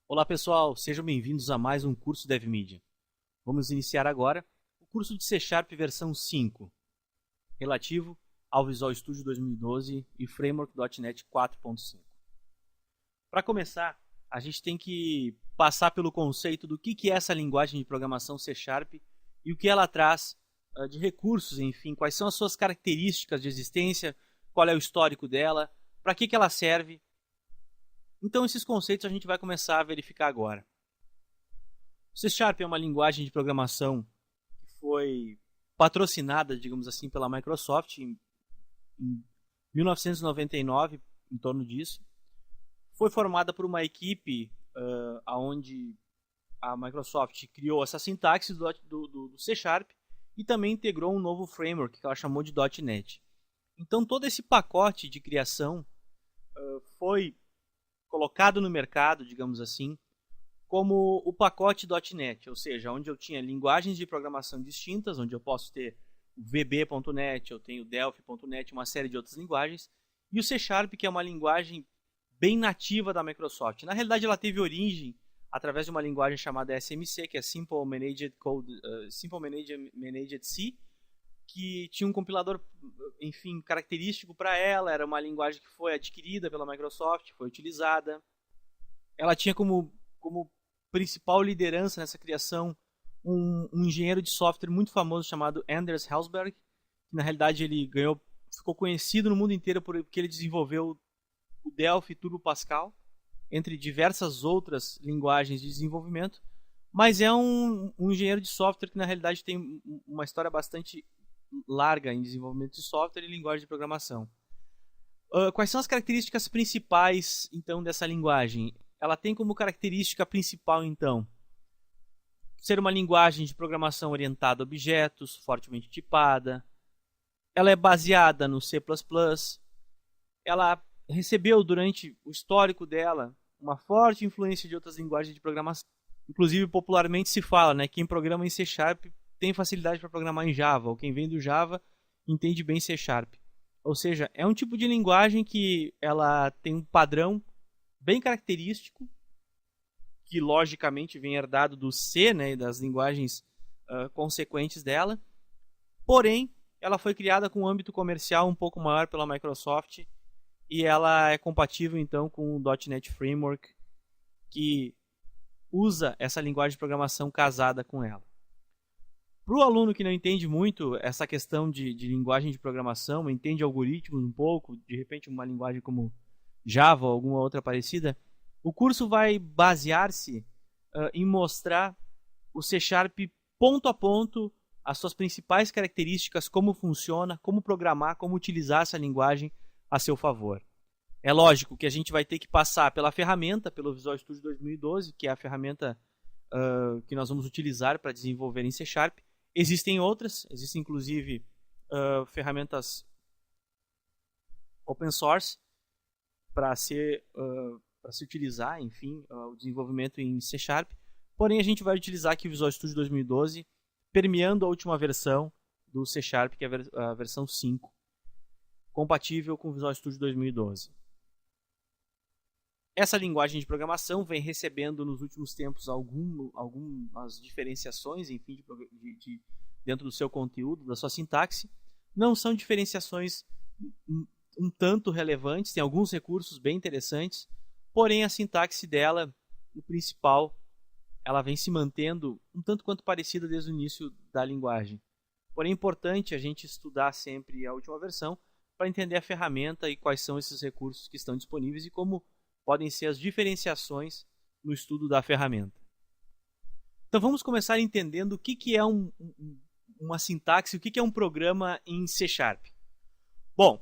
Olá pessoal, sejam bem-vindos a mais um curso DevMedia. Vamos iniciar agora o curso de C# versão 5, relativo ao Visual Studio 2012 e Framework.NET 4.5. Para começar, a gente tem que passar pelo conceito do que é essa linguagem de programação C# e o que ela traz de recursos, enfim, quais são as suas características de existência, qual é o histórico dela, para que ela serve. Então, esses conceitos a gente vai começar a verificar agora. O C# é uma linguagem de programação que foi patrocinada, digamos assim, pela Microsoft em 1999, em torno disso. Foi formada por uma equipe onde a Microsoft criou essa sintaxe do C# e também integrou um novo framework que ela chamou de .NET. Então, todo esse pacote de criação foi colocado no mercado, digamos assim, como o pacote .NET, ou seja, onde eu tinha linguagens de programação distintas, onde eu posso ter o VB.NET, eu tenho o Delphi.NET, uma série de outras linguagens, e o C#, que é uma linguagem bem nativa da Microsoft. Na realidade, ela teve origem através de uma linguagem chamada SMC, que é Simple Managed C, que tinha um compilador, enfim, característico para ela. Era uma linguagem que foi adquirida pela Microsoft, foi utilizada. Ela tinha como principal liderança nessa criação um engenheiro de software muito famoso chamado Anders Hellsberg, que na realidade ele ficou conhecido no mundo inteiro porque ele desenvolveu o Delphi Turbo Pascal, entre diversas outras linguagens de desenvolvimento, mas é um engenheiro de software que na realidade tem uma história bastante larga em desenvolvimento de software e linguagem de programação. Quais são as características principais, então, dessa linguagem? Ela tem como característica principal, então, ser uma linguagem de programação orientada a objetos, fortemente tipada. Ela é baseada no C++. Ela recebeu, durante o histórico dela, uma forte influência de outras linguagens de programação. Inclusive, popularmente se fala, né, quem programa em C# tem facilidade para programar em Java, ou quem vem do Java entende bem C#. Ou seja, é um tipo de linguagem que ela tem um padrão bem característico, que logicamente vem herdado do C, né, e das linguagens consequentes dela. Porém, ela foi criada com um âmbito comercial um pouco maior pela Microsoft e ela é compatível então com o .NET Framework, que usa essa linguagem de programação casada com ela. Para o aluno que não entende muito essa questão de linguagem de programação, entende algoritmos um pouco, de repente uma linguagem como Java ou alguma outra parecida, o curso vai basear-se em mostrar o C# ponto a ponto, as suas principais características, como funciona, como programar, como utilizar essa linguagem a seu favor. É lógico que a gente vai ter que passar pela ferramenta, pelo Visual Studio 2012, que é a ferramenta que nós vamos utilizar para desenvolver em C#. Existem outras, existem inclusive ferramentas open source para se utilizar, enfim, o desenvolvimento em C#. Porém, a gente vai utilizar aqui o Visual Studio 2012, permeando a última versão do C#, que é a versão 5, compatível com o Visual Studio 2012. Essa linguagem de programação vem recebendo nos últimos tempos algumas diferenciações, enfim, dentro do seu conteúdo, da sua sintaxe. Não são diferenciações um tanto relevantes, tem alguns recursos bem interessantes, porém a sintaxe dela, o principal, ela vem se mantendo um tanto quanto parecida desde o início da linguagem. Porém é importante a gente estudar sempre a última versão para entender a ferramenta e quais são esses recursos que estão disponíveis e como podem ser as diferenciações no estudo da ferramenta. Então vamos começar entendendo o que é uma sintaxe, o que é um programa em C#. Bom,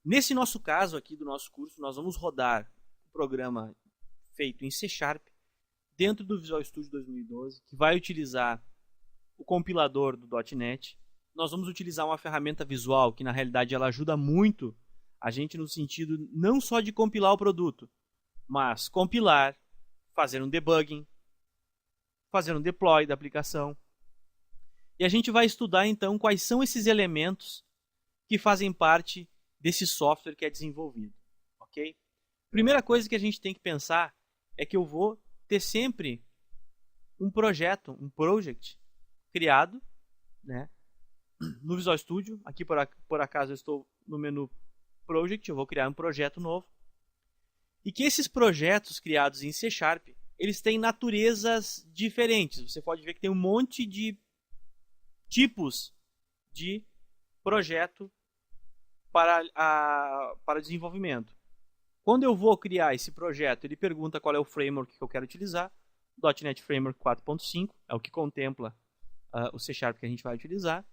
nesse nosso caso aqui do nosso curso, nós vamos rodar um programa feito em C# dentro do Visual Studio 2012, que vai utilizar o compilador do .NET. Nós vamos utilizar uma ferramenta visual que na realidade ela ajuda muito a gente no sentido não só de compilar o produto, mas compilar, fazer um debugging, fazer um deploy da aplicação. E a gente vai estudar então quais são esses elementos que fazem parte desse software que é desenvolvido, ok? Primeira coisa que a gente tem que pensar é que eu vou ter sempre um projeto, um project criado, né, no Visual Studio. Aqui por acaso eu estou no menu Project, eu vou criar um projeto novo. E que esses projetos criados em C Sharp, eles têm naturezas diferentes. Você pode ver que tem um monte de tipos de projeto para desenvolvimento. Quando eu vou criar esse projeto, ele pergunta qual é o framework que eu quero utilizar. .NET Framework 4.5 é o que contempla o C Sharp que a gente vai utilizar.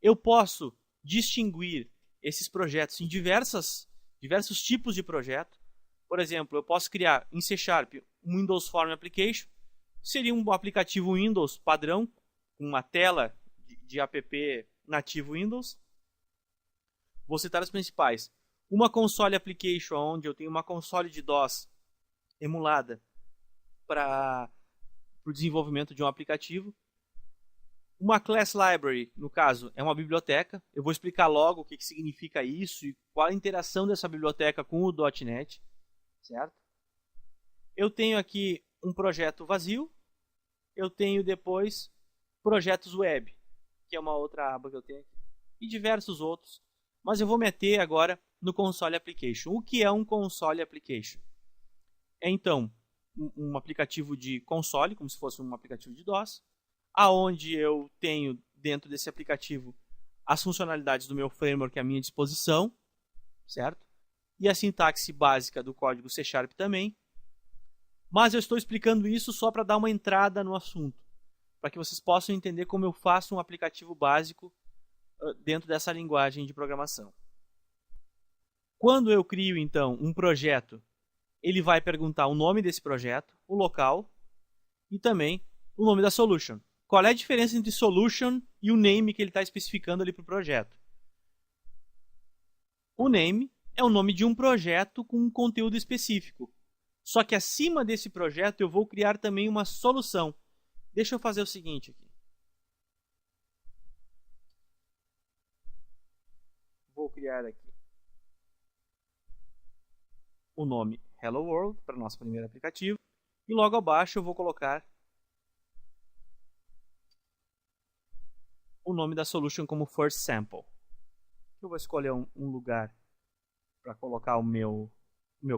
Eu posso distinguir esses projetos em diversos tipos de projeto. Por exemplo, eu posso criar em C Sharp um Windows Form Application. Seria um aplicativo Windows padrão, com uma tela de app nativo Windows. Vou citar as principais. Uma console application, onde eu tenho uma console de DOS emulada para o desenvolvimento de um aplicativo. Uma class library, no caso, é uma biblioteca. Eu vou explicar logo o que significa isso e qual a interação dessa biblioteca com o .NET, certo? Eu tenho aqui um projeto vazio. Eu tenho depois projetos web, que é uma outra aba que eu tenho aqui, e diversos outros. Mas eu vou meter agora no console application. O que é um console application? É então um aplicativo de console, como se fosse um aplicativo de DOS, aonde eu tenho dentro desse aplicativo as funcionalidades do meu framework à minha disposição, certo? E a sintaxe básica do código C Sharp também. Mas eu estou explicando isso só para dar uma entrada no assunto, para que vocês possam entender como eu faço um aplicativo básico dentro dessa linguagem de programação. Quando eu crio, então, um projeto, ele vai perguntar o nome desse projeto, o local e também o nome da solution. Qual é a diferença entre solution e o name que ele está especificando ali para o projeto? O name é o nome de um projeto com um conteúdo específico. Só que acima desse projeto eu vou criar também uma solução. Deixa eu fazer o seguinte aqui. Vou criar aqui o nome Hello World para o nosso primeiro aplicativo. E logo abaixo eu vou colocar o nome da solution como First Sample. Eu vou escolher um lugar para colocar o meu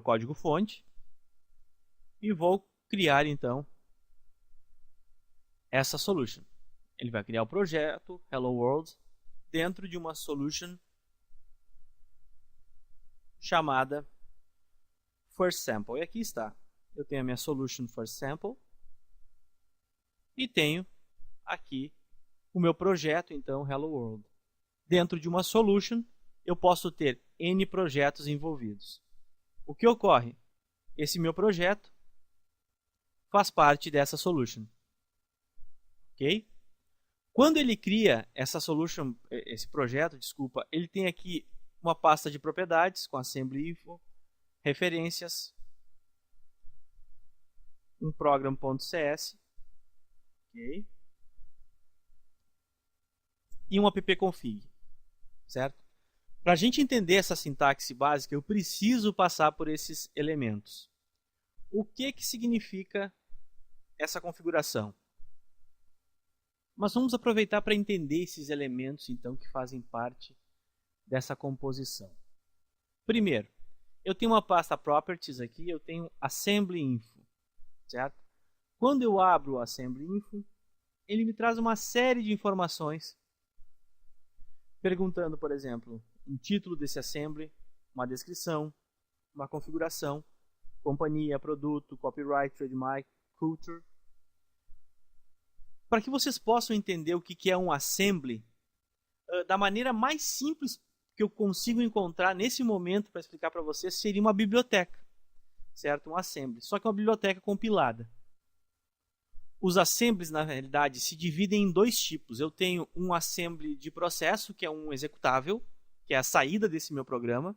código fonte. E vou criar então essa solution. Ele vai criar o projeto Hello World dentro de uma solution chamada First Sample. E aqui está. Eu tenho a minha solution First Sample e tenho aqui o meu projeto, então, Hello World. Dentro de uma solution, eu posso ter N projetos envolvidos. O que ocorre? Esse meu projeto faz parte dessa solution. Ok? Quando ele cria essa solution, esse projeto, desculpa, ele tem aqui uma pasta de propriedades com assembly info, referências, um program.cs, ok? E um appconfig, certo? Para a gente entender essa sintaxe básica, eu preciso passar por esses elementos. O que significa essa configuração? Mas vamos aproveitar para entender esses elementos, então, que fazem parte dessa composição. Primeiro, eu tenho uma pasta Properties aqui, eu tenho Assembly Info, certo? Quando eu abro o Assembly Info, ele me traz uma série de informações, perguntando, por exemplo, um título desse assembly, uma descrição, uma configuração, companhia, produto, copyright, trademark, culture. Para que vocês possam entender o que é um assembly, da maneira mais simples que eu consigo encontrar nesse momento para explicar para vocês, seria uma biblioteca, certo? Um assembly, só que uma biblioteca compilada. Os assemblies, na realidade, se dividem em dois tipos. Eu tenho um assembly de processo, que é um executável, que é a saída desse meu programa,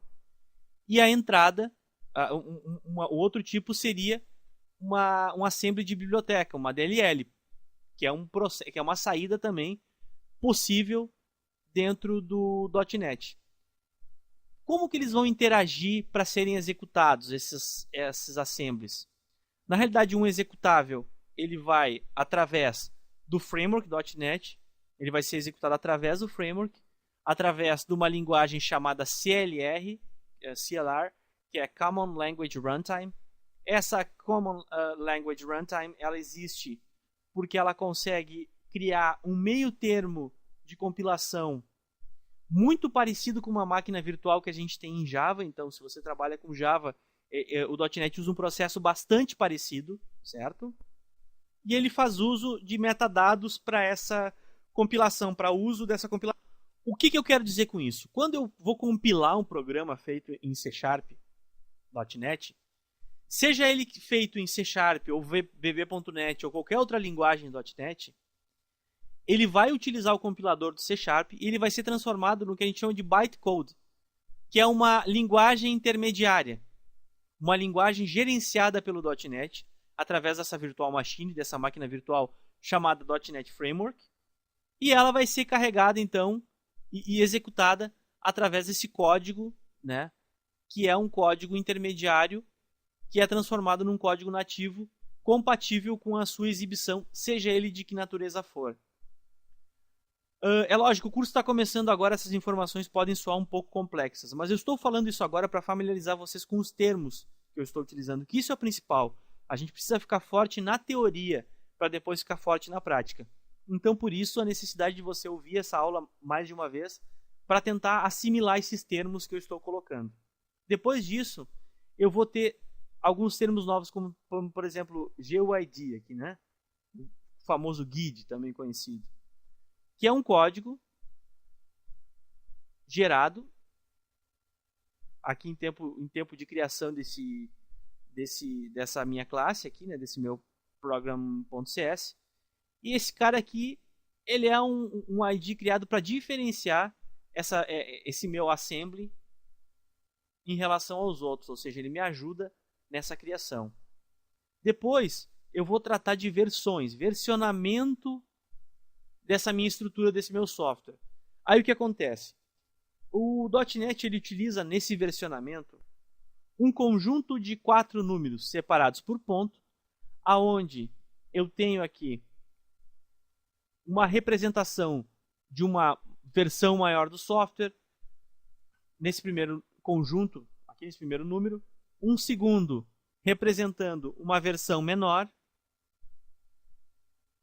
e a entrada, o outro tipo seria um assembly de biblioteca, uma DLL, que é uma saída também possível dentro do .NET. Como que eles vão interagir para serem executados, esses assemblies? Na realidade, um executável ele vai através do framework.NET, ele vai ser executado através do framework, através de uma linguagem chamada CLR, que é Common Language Runtime. Essa Common Language Runtime ela existe porque ela consegue criar um meio termo de compilação muito parecido com uma máquina virtual que a gente tem em Java. Então, se você trabalha com Java, o .NET usa um processo bastante parecido, certo? E ele faz uso de metadados para essa compilação, para o uso dessa compilação. O que eu quero dizer com isso? Quando eu vou compilar um programa feito em C#, .NET, seja ele feito em C# ou VB.NET ou qualquer outra linguagem .NET, ele vai utilizar o compilador do C# e ele vai ser transformado no que a gente chama de bytecode, que é uma linguagem intermediária, uma linguagem gerenciada pelo .NET através dessa virtual machine, dessa máquina virtual chamada .NET Framework, e ela vai ser carregada então e executada através desse código, né, que é um código intermediário que é transformado num código nativo compatível com a sua exibição, seja ele de que natureza for. É lógico, o curso está começando agora, essas informações podem soar um pouco complexas, mas eu estou falando isso agora para familiarizar vocês com os termos que eu estou utilizando, que isso é o principal. A gente precisa ficar forte na teoria para depois ficar forte na prática. Então, por isso, a necessidade de você ouvir essa aula mais de uma vez para tentar assimilar esses termos que eu estou colocando. Depois disso, eu vou ter alguns termos novos, como por exemplo, GUID, aqui, né? O famoso GUID, também conhecido, que é um código gerado aqui em tempo de criação dessa minha classe aqui, né? Desse meu program.cs. E esse cara aqui, ele é um ID criado para diferenciar esse meu assembly em relação aos outros, ou seja, ele me ajuda nessa criação. Depois, eu vou tratar de versões, versionamento dessa minha estrutura, desse meu software. Aí o que acontece? O .NET ele utiliza nesse versionamento um conjunto de 4 números separados por ponto, aonde eu tenho aqui uma representação de uma versão maior do software, nesse primeiro conjunto, aqui nesse primeiro número, um segundo representando uma versão menor,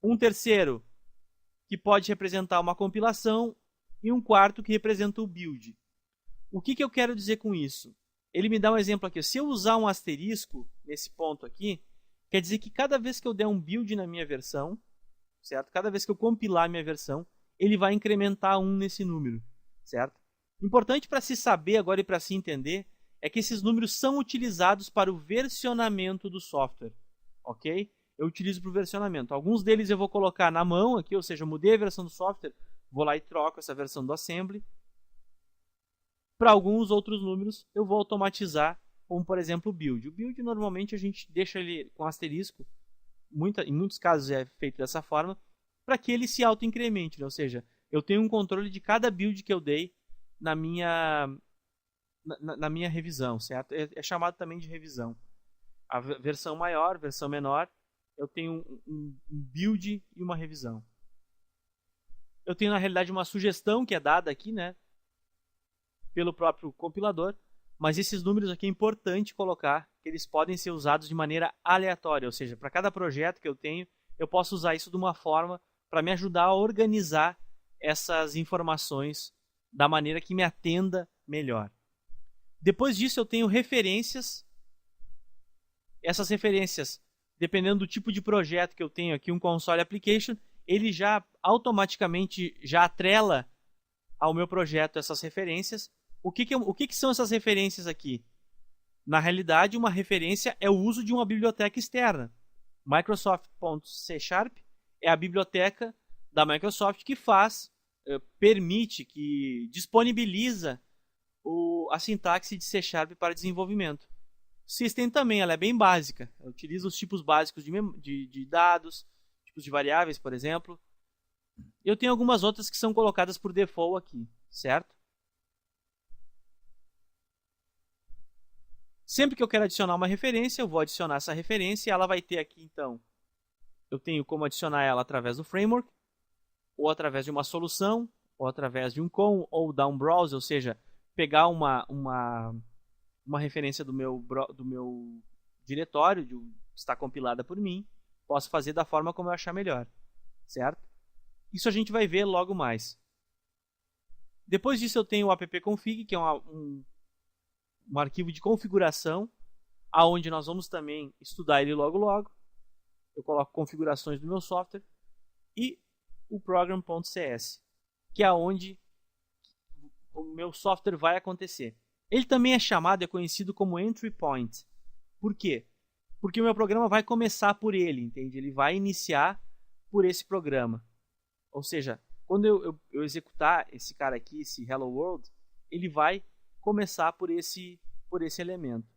um terceiro que pode representar uma compilação e um quarto que representa o build. O que eu quero dizer com isso? Ele me dá um exemplo aqui. Se eu usar um asterisco nesse ponto aqui, quer dizer que cada vez que eu der um build na minha versão, certo? Cada vez que eu compilar a minha versão, ele vai incrementar 1 nesse número, certo? Importante para se saber agora e para se entender é que esses números são utilizados para o versionamento do software, ok? Eu utilizo para o versionamento. Alguns deles eu vou colocar na mão aqui, ou seja, eu mudei a versão do software, vou lá e troco essa versão do assembly. Para alguns outros números eu vou automatizar, como por exemplo o build. O build normalmente a gente deixa ele com asterisco, em muitos casos é feito dessa forma, para que ele se auto-incremente, né? Ou seja, eu tenho um controle de cada build que eu dei na minha revisão, certo? É chamado também de revisão. A versão maior, versão menor, eu tenho um build e uma revisão. Eu tenho na realidade uma sugestão que é dada aqui, né, pelo próprio compilador, mas esses números aqui é importante colocar que eles podem ser usados de maneira aleatória, ou seja, para cada projeto que eu tenho, eu posso usar isso de uma forma para me ajudar a organizar essas informações da maneira que me atenda melhor. Depois disso eu tenho referências. Essas referências, dependendo do tipo de projeto que eu tenho aqui, um console application, ele já automaticamente já atrela ao meu projeto essas referências. O que são essas referências aqui? Na realidade, uma referência é o uso de uma biblioteca externa. Microsoft.C# é a biblioteca da Microsoft que permite, que disponibiliza a sintaxe de C# para desenvolvimento. System também, ela é bem básica. Ela utiliza os tipos básicos de dados, tipos de variáveis, por exemplo. Eu tenho algumas outras que são colocadas por default aqui, certo? Sempre que eu quero adicionar uma referência, eu vou adicionar essa referência e ela vai ter aqui, então, eu tenho como adicionar ela através do framework, ou através de uma solução, ou através de um com, ou down browse, ou seja, pegar uma referência do meu diretório, que está compilada por mim, posso fazer da forma como eu achar melhor, certo? Isso a gente vai ver logo mais. Depois disso eu tenho o appconfig, que é um arquivo de configuração, aonde nós vamos também estudar ele logo. Eu coloco configurações do meu software e o program.cs, que é onde o meu software vai acontecer. Ele também é conhecido como entry point. Por quê? Porque o meu programa vai começar por ele, entende? Ele vai iniciar por esse programa. Ou seja, quando eu executar esse cara aqui, esse Hello World, ele vai começar por esse elemento,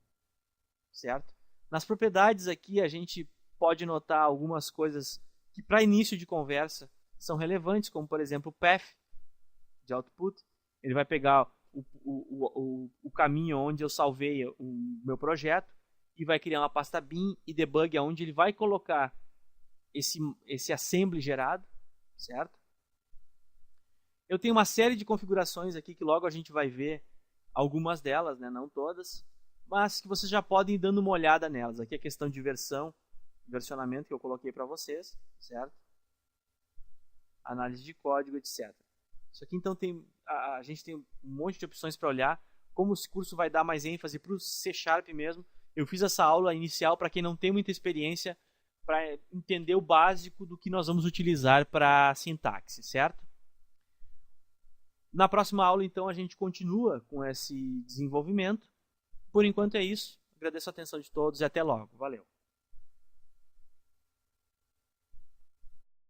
certo? Nas propriedades aqui a gente pode notar algumas coisas que para início de conversa são relevantes, como por exemplo o path de output. Ele vai pegar o caminho onde eu salvei o meu projeto e vai criar uma pasta bin e debug onde ele vai colocar esse assembly gerado, certo? Eu tenho uma série de configurações aqui que logo a gente vai ver algumas delas, né? Não todas, mas que vocês já podem ir dando uma olhada nelas. Aqui é questão de versionamento que eu coloquei para vocês, certo? Análise de código, etc. Isso aqui então a gente tem um monte de opções para olhar. Como esse curso vai dar mais ênfase para o C# mesmo, eu fiz essa aula inicial para quem não tem muita experiência, para entender o básico do que nós vamos utilizar para sintaxe, certo? Na próxima aula, então, a gente continua com esse desenvolvimento. Por enquanto é isso. Agradeço a atenção de todos e até logo. Valeu!